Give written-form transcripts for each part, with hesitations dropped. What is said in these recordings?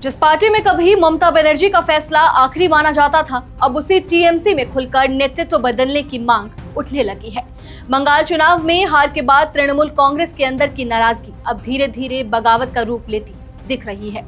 जिस पार्टी में कभी ममता बनर्जी का फैसला आखिरी माना जाता था, अब उसी टीएमसी में खुलकर नेतृत्व बदलने की मांग उठने लगी है। बंगाल चुनाव में हार के बाद तृणमूल कांग्रेस के अंदर की नाराजगी अब धीरे धीरे बगावत का रूप लेती दिख रही है।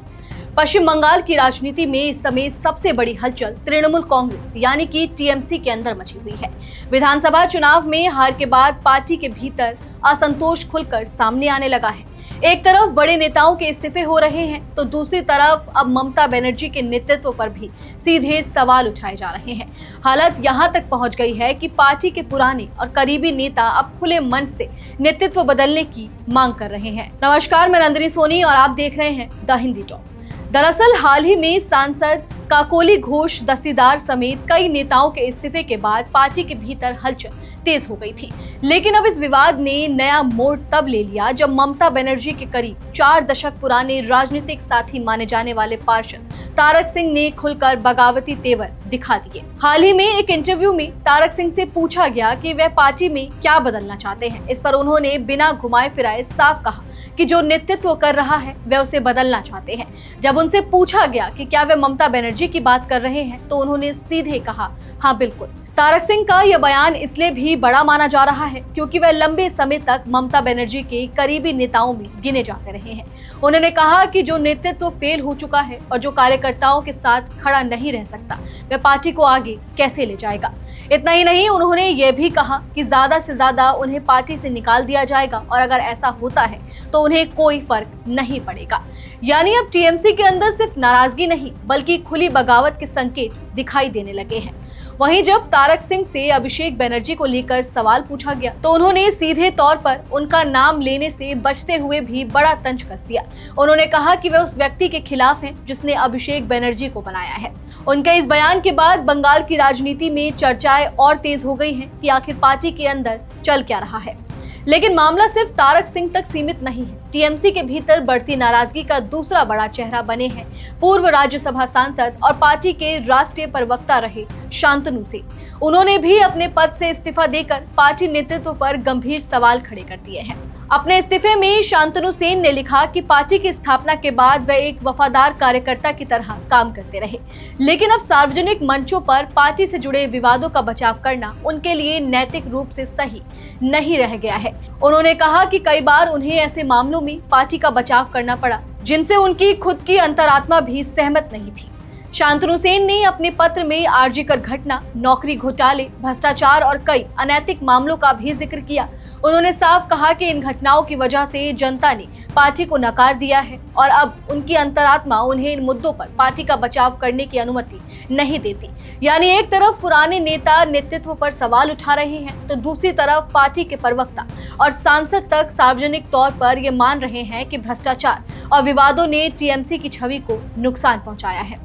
पश्चिम बंगाल की राजनीति में इस समय सबसे बड़ी हलचल तृणमूल कांग्रेस यानी कि टीएमसी के अंदर मची हुई है। विधानसभा चुनाव में हार के बाद पार्टी के भीतर असंतोष खुलकर सामने आने लगा है। एक तरफ बड़े नेताओं के इस्तीफे हो रहे हैं, तो दूसरी तरफ अब ममता बनर्जी के नेतृत्व पर भी सीधे सवाल उठाए जा रहे हैं। हालत यहां तक पहुंच गई है कि पार्टी के पुराने और करीबी नेता अब खुले मन से नेतृत्व बदलने की मांग कर रहे हैं। नमस्कार, मैं नंदिनी सोनी और आप देख रहे हैं द हिंदी टॉक। दरअसल हाल ही में सांसद काकोली घोष दस्तीदार समेत कई नेताओं के इस्तीफे के बाद पार्टी के भीतर हलचल तेज हो गई थी। लेकिन अब इस विवाद ने नया मोड़ तब ले लिया जब ममता बनर्जी के करीब 4 दशक पुराने राजनीतिक साथी माने जाने वाले पार्षद तारक सिंह ने खुलकर बगावती तेवर दिखा दिए। हाल ही में एक इंटरव्यू में तारक सिंह से पूछा गया कि वह पार्टी में क्या बदलना चाहते हैं। इस पर उन्होंने बिना घुमाए फिराए साफ कहा कि जो नेतृत्व कर रहा है वह उसे बदलना चाहते हैं। जब उनसे पूछा गया कि क्या वे ममता बनर्जी की बात कर रहे हैं, तो उन्होंने सीधे कहा, हाँ बिल्कुल। तारक सिंह का यह बयान इसलिए भी बड़ा माना जा रहा है क्योंकि वह लंबे समय तक ममता बनर्जी के करीबी नेताओं में गिने जाते रहे हैं। उन्होंने कहा कि जो नेतृत्व फेल हो चुका है और जो कार्यकर्ताओं के साथ खड़ा नहीं रह सकता, वह पार्टी को आगे कैसे ले जाएगा। इतना ही नहीं, उन्होंने ये भी कहा कि ज्यादा से ज्यादा उन्हें पार्टी से निकाल दिया जाएगा और अगर ऐसा होता है तो उन्हें कोई फर्क नहीं पड़ेगा। यानी अब टीएमसी के अंदर सिर्फ नाराजगी नहीं बल्कि खुली बगावत के संकेत दिखाई देने लगे हैं। वहीं जब तारक सिंह से अभिषेक बनर्जी को लेकर सवाल पूछा गया तो उन्होंने सीधे तौर पर उनका नाम लेने से बचते हुए भी बड़ा तंज कस दिया। उन्होंने कहा कि वे उस व्यक्ति के खिलाफ हैं जिसने अभिषेक बनर्जी को बनाया है। उनके इस बयान के बाद बंगाल की राजनीति में चर्चाएं और तेज हो गई हैं कि आखिर पार्टी के अंदर चल क्या रहा है। लेकिन मामला सिर्फ तारक सिंह तक सीमित नहीं है। टीएमसी के भीतर बढ़ती नाराजगी का दूसरा बड़ा चेहरा बने हैं पूर्व राज्यसभा सांसद और पार्टी के राष्ट्रीय प्रवक्ता रहे शांतनु सेन। उन्होंने भी अपने पद से इस्तीफा देकर पार्टी नेतृत्व पर गंभीर सवाल खड़े कर दिए हैं। अपने इस्तीफे में शांतनु सेन ने लिखा कि पार्टी की स्थापना के बाद वह एक वफादार कार्यकर्ता की तरह काम करते रहे, लेकिन अब सार्वजनिक मंचों पर पार्टी से जुड़े विवादों का बचाव करना उनके लिए नैतिक रूप से सही नहीं रह गया है। उन्होंने कहा कि कई बार उन्हें ऐसे मामलों में पार्टी का बचाव करना पड़ा जिनसे उनकी खुद की अंतरात्मा भी सहमत नहीं थी। शांतनु सेन ने अपने पत्र में आरजी कर घटना, नौकरी घोटाले, भ्रष्टाचार और कई अनैतिक मामलों का भी जिक्र किया। उन्होंने साफ कहा कि इन घटनाओं की वजह से जनता ने पार्टी को नकार दिया है और अब उनकी अंतरात्मा उन्हें इन मुद्दों पर पार्टी का बचाव करने की अनुमति नहीं देती। यानी एक तरफ पुराने नेता नेतृत्व पर सवाल उठा रहे हैं तो दूसरी तरफ पार्टी के प्रवक्ता और सांसद तक सार्वजनिक तौर पर ये मान रहे हैं कि भ्रष्टाचार और विवादों ने टीएमसी की छवि को नुकसान पहुंचाया है।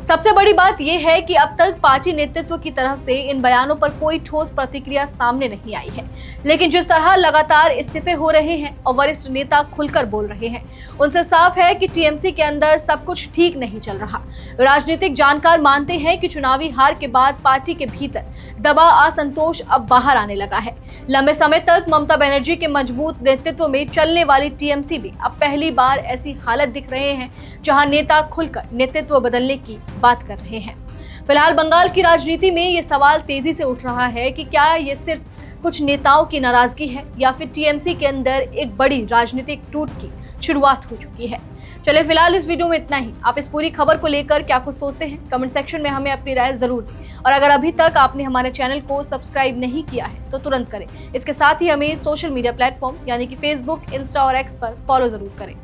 सबसे बड़ी बात यह है कि अब तक पार्टी नेतृत्व की तरफ से इन बयानों पर कोई ठोस प्रतिक्रिया सामने नहीं आई है। लेकिन जिस तरह लगातार इस्तीफे हो रहे हैं और वरिष्ठ नेता खुलकर बोल रहे हैं, उनसे साफ है कि टीएमसी के अंदर सब कुछ ठीक नहीं चल रहा। राजनीतिक जानकार मानते हैं कि चुनावी हार के बाद पार्टी के भीतर दबा असंतोष अब बाहर आने लगा है। लंबे समय तक ममता बनर्जी के मजबूत नेतृत्व में चलने वाली टीएमसी में अब पहली बार ऐसी हालत दिख रहे हैं जहां नेता खुलकर नेतृत्व बदलने की बात कर रहे हैं। फिलहाल बंगाल की राजनीति में ये सवाल तेजी से उठ रहा है कि क्या ये सिर्फ कुछ नेताओं की नाराजगी है या फिर टीएमसी के अंदर एक बड़ी राजनीतिक टूट की शुरुआत हो चुकी है। चलिए फिलहाल इस वीडियो में इतना ही। आप इस पूरी खबर को लेकर क्या कुछ सोचते हैं, कमेंट सेक्शन में हमें अपनी राय जरूर दें। और अगर अभी तक आपने हमारे चैनल को सब्सक्राइब नहीं किया है तो तुरंत करें। इसके साथ ही हमें सोशल मीडिया प्लेटफॉर्म यानी कि फेसबुक, इंस्टा और एक्स पर फॉलो जरूर करें।